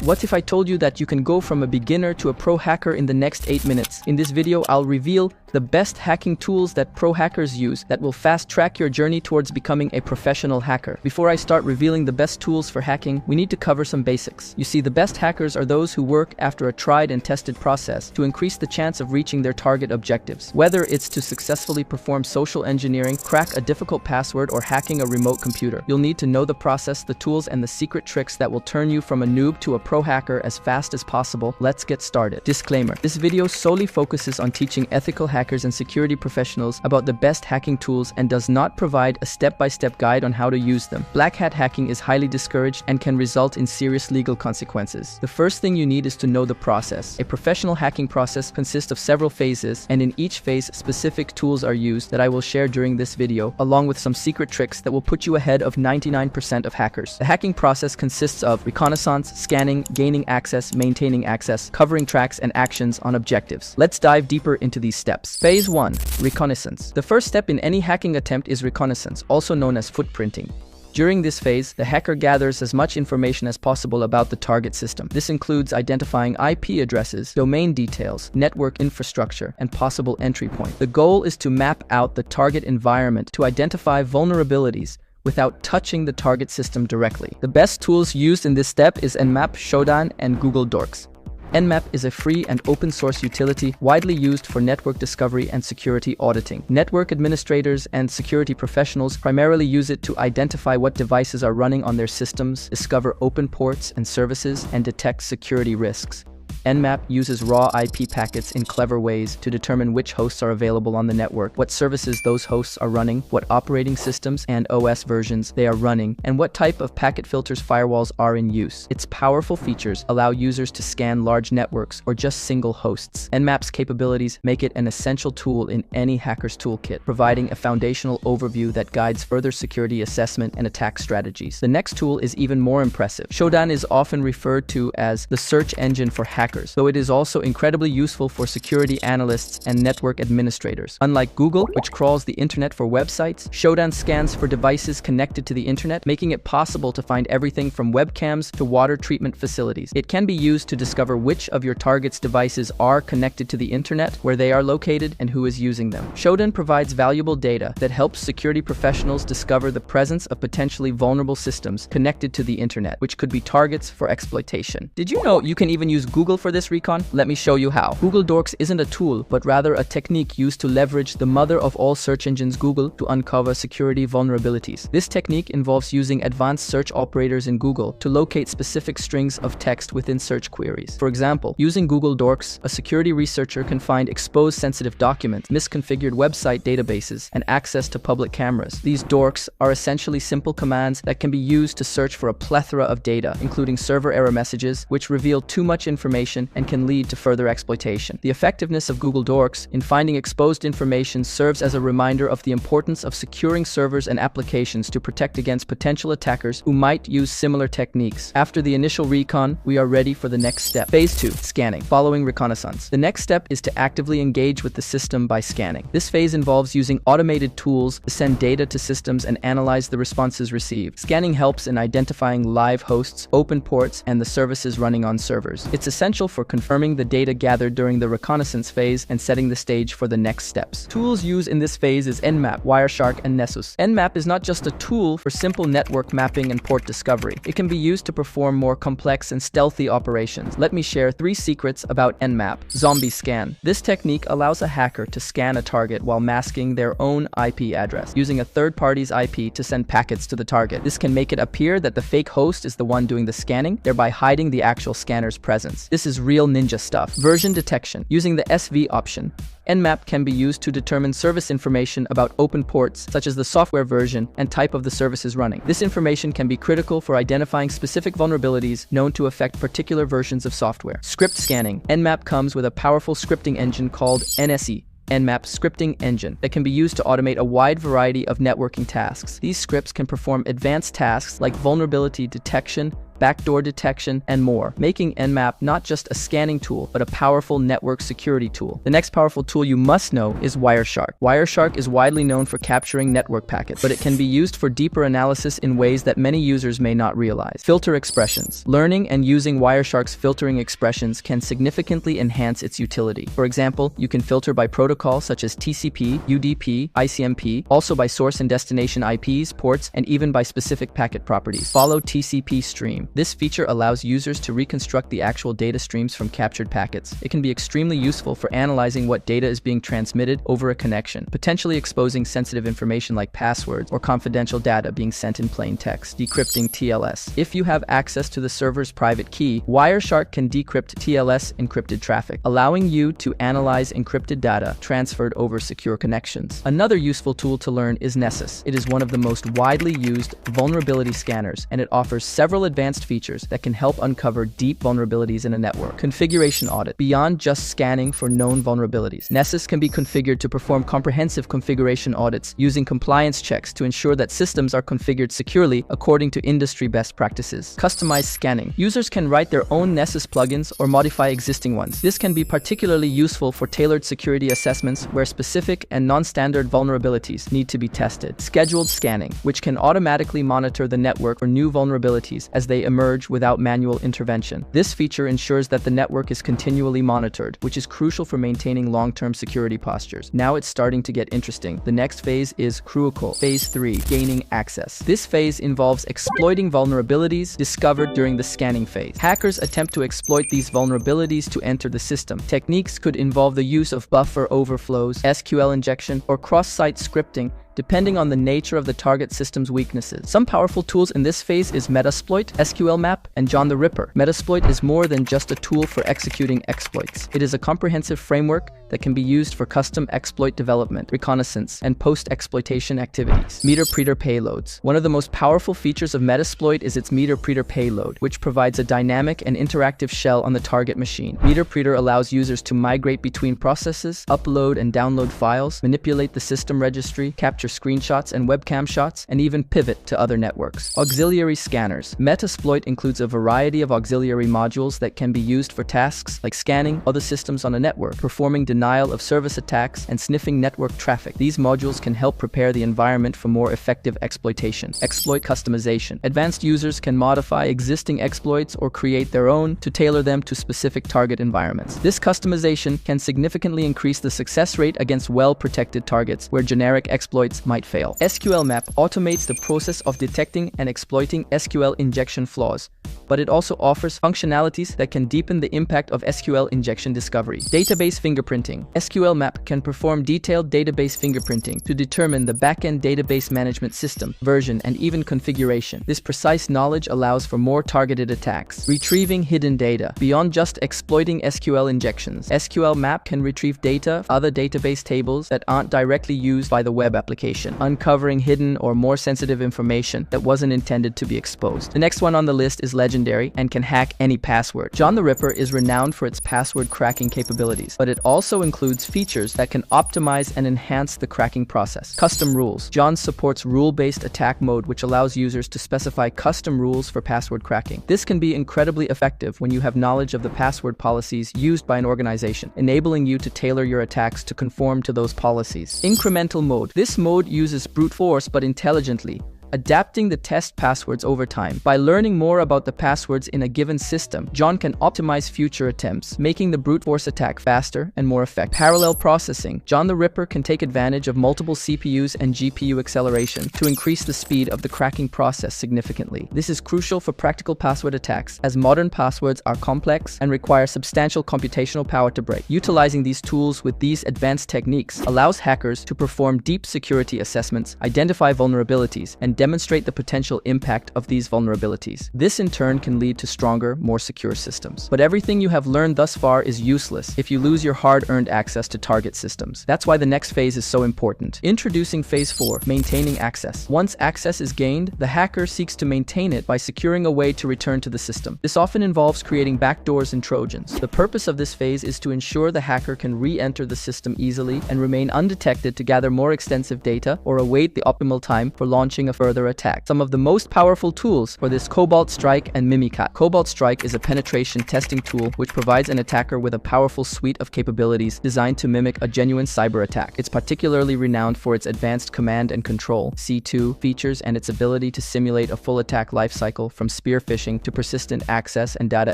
What if I told you that you can go from a beginner to a pro hacker in the next 8 minutes? In this video, I'll reveal the best hacking tools that pro hackers use that will fast-track your journey towards becoming a professional hacker. Before I start revealing the best tools for hacking, we need to cover some basics. You see, the best hackers are those who work after a tried and tested process to increase the chance of reaching their target objectives. Whether it's to successfully perform social engineering, crack a difficult password, or hacking a remote computer, you'll need to know the process, the tools, and the secret tricks that will turn you from a noob to a pro hacker as fast as possible. Let's get started. Disclaimer: this video solely focuses on teaching ethical hackers and security professionals about the best hacking tools and does not provide a step-by-step guide on how to use them. Black hat hacking is highly discouraged and can result in serious legal consequences. The first thing you need is to know the process. A professional hacking process consists of several phases, and in each phase specific tools are used that I will share during this video, along with some secret tricks that will put you ahead of 99% of hackers. The hacking process consists of reconnaissance, scanning, gaining access, maintaining access, covering tracks, and actions on objectives. Let's dive deeper into these steps. Phase 1. Reconnaissance. The first step in any hacking attempt is reconnaissance, also known as footprinting. During this phase, the hacker gathers as much information as possible about the target system. This includes identifying IP addresses, domain details, network infrastructure, and possible entry point. The goal is to map out the target environment to identify vulnerabilities without touching the target system directly. The best tools used in this step is Nmap, Shodan, and Google Dorks. Nmap is a free and open source utility widely used for network discovery and security auditing. Network administrators and security professionals primarily use it to identify what devices are running on their systems, discover open ports and services, and detect security risks. Nmap uses raw IP packets in clever ways to determine which hosts are available on the network, what services those hosts are running, what operating systems and OS versions they are running, and what type of packet filters firewalls are in use. Its powerful features allow users to scan large networks or just single hosts. Nmap's capabilities make it an essential tool in any hacker's toolkit, providing a foundational overview that guides further security assessment and attack strategies. The next tool is even more impressive. Shodan is often referred to as the search engine for hackers, though it is also incredibly useful for security analysts and network administrators. Unlike Google, which crawls the internet for websites, Shodan scans for devices connected to the internet, making it possible to find everything from webcams to water treatment facilities. It can be used to discover which of your target's devices are connected to the internet, where they are located, and who is using them. Shodan provides valuable data that helps security professionals discover the presence of potentially vulnerable systems connected to the internet, which could be targets for exploitation. Did you know you can even use Google for this recon? Let me show you how. Google Dorks isn't a tool, but rather a technique used to leverage the mother of all search engines, Google, to uncover security vulnerabilities. This technique involves using advanced search operators in Google to locate specific strings of text within search queries. For example, using Google Dorks, a security researcher can find exposed sensitive documents, misconfigured website databases, and access to public cameras. These dorks are essentially simple commands that can be used to search for a plethora of data, including server error messages, which reveal too much information and can lead to further exploitation. The effectiveness of Google Dorks in finding exposed information serves as a reminder of the importance of securing servers and applications to protect against potential attackers who might use similar techniques. After the initial recon, we are ready for the next step. Phase 2. Scanning. Following reconnaissance. The next step is to actively engage with the system by scanning. This phase involves using automated tools to send data to systems and analyze the responses received. Scanning helps in identifying live hosts, open ports, and the services running on servers. It's essential for confirming the data gathered during the reconnaissance phase and setting the stage for the next steps. Tools used in this phase is Nmap, Wireshark, and Nessus. Nmap is not just a tool for simple network mapping and port discovery. It can be used to perform more complex and stealthy operations. Let me share 3 secrets about Nmap. Zombie scan. This technique allows a hacker to scan a target while masking their own IP address, using a third party's IP to send packets to the target. This can make it appear that the fake host is the one doing the scanning, thereby hiding the actual scanner's presence. This is real ninja stuff. Version detection. Using the SV option, Nmap can be used to determine service information about open ports, such as the software version and type of the services running. This information can be critical for identifying specific vulnerabilities known to affect particular versions of software. Script scanning. Nmap comes with a powerful scripting engine called NSE, Nmap Scripting Engine, that can be used to automate a wide variety of networking tasks. These scripts can perform advanced tasks like vulnerability detection, backdoor detection, and more, making Nmap not just a scanning tool, but a powerful network security tool. The next powerful tool you must know is Wireshark. Wireshark is widely known for capturing network packets, but it can be used for deeper analysis in ways that many users may not realize. Filter expressions. Learning and using Wireshark's filtering expressions can significantly enhance its utility. For example, you can filter by protocol such as TCP, UDP, ICMP, also by source and destination IPs, ports, and even by specific packet properties. Follow TCP stream. This feature allows users to reconstruct the actual data streams from captured packets. It can be extremely useful for analyzing what data is being transmitted over a connection, potentially exposing sensitive information like passwords or confidential data being sent in plain text. Decrypting TLS. If you have access to the server's private key, Wireshark can decrypt TLS encrypted traffic, allowing you to analyze encrypted data transferred over secure connections. Another useful tool to learn is Nessus. It is one of the most widely used vulnerability scanners, and it offers several advanced features that can help uncover deep vulnerabilities in a network. Configuration audit. Beyond just scanning for known vulnerabilities, Nessus can be configured to perform comprehensive configuration audits using compliance checks to ensure that systems are configured securely according to industry best practices. Customized scanning. Users can write their own Nessus plugins or modify existing ones. This can be particularly useful for tailored security assessments where specific and non-standard vulnerabilities need to be tested. Scheduled scanning, which can automatically monitor the network for new vulnerabilities as they emerge without manual intervention. This feature ensures that the network is continually monitored, which is crucial for maintaining long-term security postures. Now it's starting to get interesting. The next phase is crucial. Phase 3, gaining access. This phase involves exploiting vulnerabilities discovered during the scanning phase. Hackers attempt to exploit these vulnerabilities to enter the system. Techniques could involve the use of buffer overflows, SQL injection, or cross-site scripting, depending on the nature of the target system's weaknesses. Some powerful tools in this phase is Metasploit, SQLmap, and John the Ripper. Metasploit is more than just a tool for executing exploits. It is a comprehensive framework that can be used for custom exploit development, reconnaissance, and post-exploitation activities. MeterPreter payloads. One of the most powerful features of Metasploit is its MeterPreter payload, which provides a dynamic and interactive shell on the target machine. MeterPreter allows users to migrate between processes, upload and download files, manipulate the system registry, capture screenshots and webcam shots, and even pivot to other networks. Auxiliary scanners. Metasploit includes a variety of auxiliary modules that can be used for tasks like scanning other systems on a network, performing denial of service attacks, and sniffing network traffic. These modules can help prepare the environment for more effective exploitation. Exploit customization. Advanced users can modify existing exploits or create their own to tailor them to specific target environments. This customization can significantly increase the success rate against well-protected targets where generic exploits might fail. SQLmap automates the process of detecting and exploiting SQL injection flaws, but it also offers functionalities that can deepen the impact of SQL injection discovery. Database fingerprinting. SQLmap can perform detailed database fingerprinting to determine the backend database management system, version, and even configuration. This precise knowledge allows for more targeted attacks. Retrieving hidden data. Beyond just exploiting SQL injections, SQLmap can retrieve data, other database tables that aren't directly used by the web application, uncovering hidden or more sensitive information that wasn't intended to be exposed. The next one on the list is legendary and can hack any password. John the Ripper is renowned for its password cracking capabilities, but it also includes features that can optimize and enhance the cracking process. Custom rules. John supports rule-based attack mode, which allows users to specify custom rules for password cracking. This can be incredibly effective when you have knowledge of the password policies used by an organization, enabling you to tailor your attacks to conform to those policies. Incremental mode. This mode uses brute force but intelligently, adapting the test passwords over time. By learning more about the passwords in a given system, John can optimize future attempts, making the brute force attack faster and more effective. Parallel processing. John the Ripper can take advantage of multiple CPUs and GPU acceleration to increase the speed of the cracking process significantly. This is crucial for practical password attacks, as modern passwords are complex and require substantial computational power to break. Utilizing these tools with these advanced techniques allows hackers to perform deep security assessments, identify vulnerabilities, and demonstrate the potential impact of these vulnerabilities. This in turn can lead to stronger, more secure systems. But everything you have learned thus far is useless if you lose your hard-earned access to target systems. That's why the next phase is so important. Introducing Phase 4, maintaining access. Once access is gained, the hacker seeks to maintain it by securing a way to return to the system. This often involves creating backdoors and Trojans. The purpose of this phase is to ensure the hacker can re-enter the system easily and remain undetected to gather more extensive data or await the optimal time for launching a further further attack. Some of the most powerful tools for this: Cobalt Strike and Mimikatz. Cobalt Strike is a penetration testing tool which provides an attacker with a powerful suite of capabilities designed to mimic a genuine cyber attack. It's particularly renowned for its advanced command and control (C2) features and its ability to simulate a full attack lifecycle from spear phishing to persistent access and data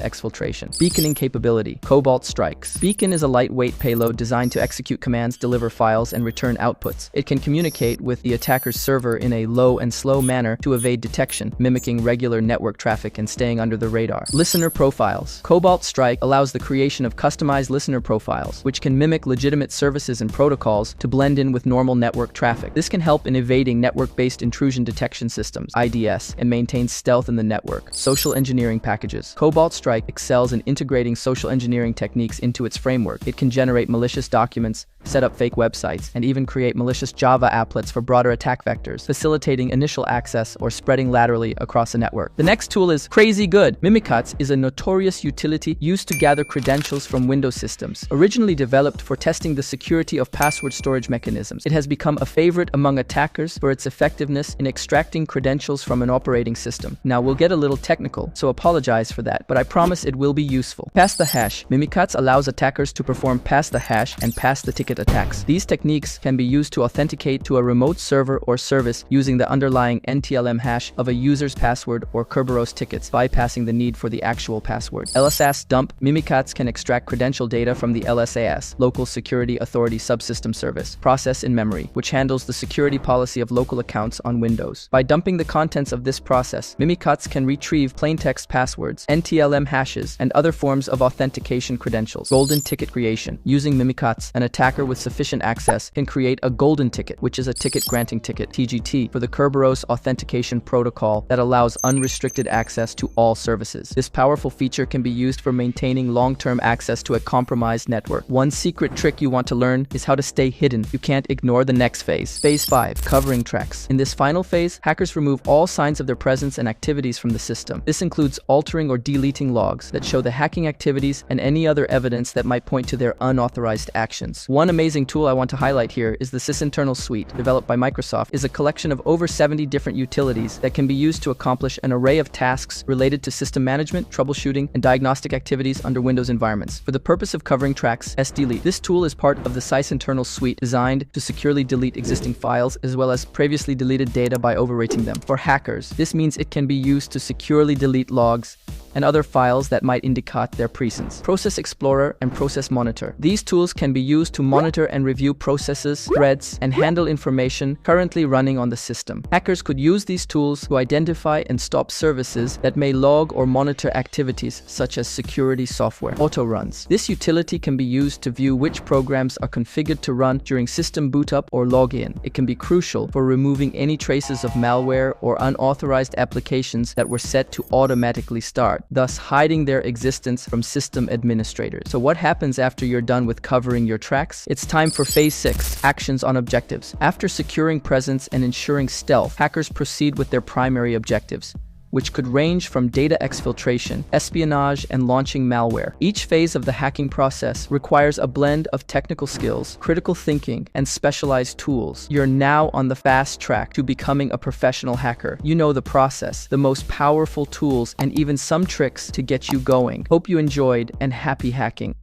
exfiltration. Beaconing capability. Cobalt Strikes. Beacon is a lightweight payload designed to execute commands, deliver files, and return outputs. It can communicate with the attacker's server in a low and slow manner to evade detection, mimicking regular network traffic and staying under the radar. Listener profiles. Cobalt Strike allows the creation of customized listener profiles, which can mimic legitimate services and protocols to blend in with normal network traffic. This can help in evading network-based intrusion detection systems (IDS) and maintain stealth in the network. Social engineering packages. Cobalt Strike excels in integrating social engineering techniques into its framework. It can generate malicious documents, set up fake websites, and even create malicious Java applets for broader attack vectors, facilitating initial access or spreading laterally across a network. The next tool is Crazy Good. Mimikatz is a notorious utility used to gather credentials from Windows systems. Originally developed for testing the security of password storage mechanisms, it has become a favorite among attackers for its effectiveness in extracting credentials from an operating system. Now, we'll get a little technical, so apologize for that, but I promise it will be useful. Pass the hash. Mimikatz allows attackers to perform pass the hash and pass the ticket attacks. These techniques can be used to authenticate to a remote server or service using the underlying NTLM hash of a user's password or Kerberos tickets, bypassing the need for the actual password. LSAS dump. Mimikatz can extract credential data from the LSAS, Local Security Authority Subsystem Service, process in memory, which handles the security policy of local accounts on Windows. By dumping the contents of this process, Mimikatz can retrieve plaintext passwords, NTLM hashes, and other forms of authentication credentials. Golden ticket creation. Using Mimikatz, an attacker with sufficient access can create a golden ticket, which is a ticket granting ticket (TGT) for the Kerberos authentication protocol that allows unrestricted access to all services. This powerful feature can be used for maintaining long-term access to a compromised network. One secret trick you want to learn is how to stay hidden. You can't ignore the next phase. Phase 5. Covering tracks. In this final phase, hackers remove all signs of their presence and activities from the system. This includes altering or deleting logs that show the hacking activities and any other evidence that might point to their unauthorized actions. One amazing tool I want to highlight here is the Sysinternal Suite, developed by Microsoft, is a collection of over 70 different utilities that can be used to accomplish an array of tasks related to system management, troubleshooting, and diagnostic activities under Windows environments. For the purpose of covering tracks, sdelete. This tool is part of the Sysinternal Suite designed to securely delete existing files as well as previously deleted data by overwriting them. For hackers, this means it can be used to securely delete logs and other files that might indicate their presence. Process Explorer and Process Monitor. These tools can be used to monitor and review processes, threads, and handle information currently running on the system. Hackers could use these tools to identify and stop services that may log or monitor activities such as security software. Auto runs. This utility can be used to view which programs are configured to run during system boot up or login. It can be crucial for removing any traces of malware or unauthorized applications that were set to automatically start, thus hiding their existence from system administrators. So what happens after you're done with covering your tracks? It's time for Phase 6, Actions on Objectives. After securing presence and ensuring stealth, hackers proceed with their primary objectives, which could range from data exfiltration, espionage, and launching malware. Each phase of the hacking process requires a blend of technical skills, critical thinking, and specialized tools. You're now on the fast track to becoming a professional hacker. You know the process, the most powerful tools, and even some tricks to get you going. Hope you enjoyed, and happy hacking.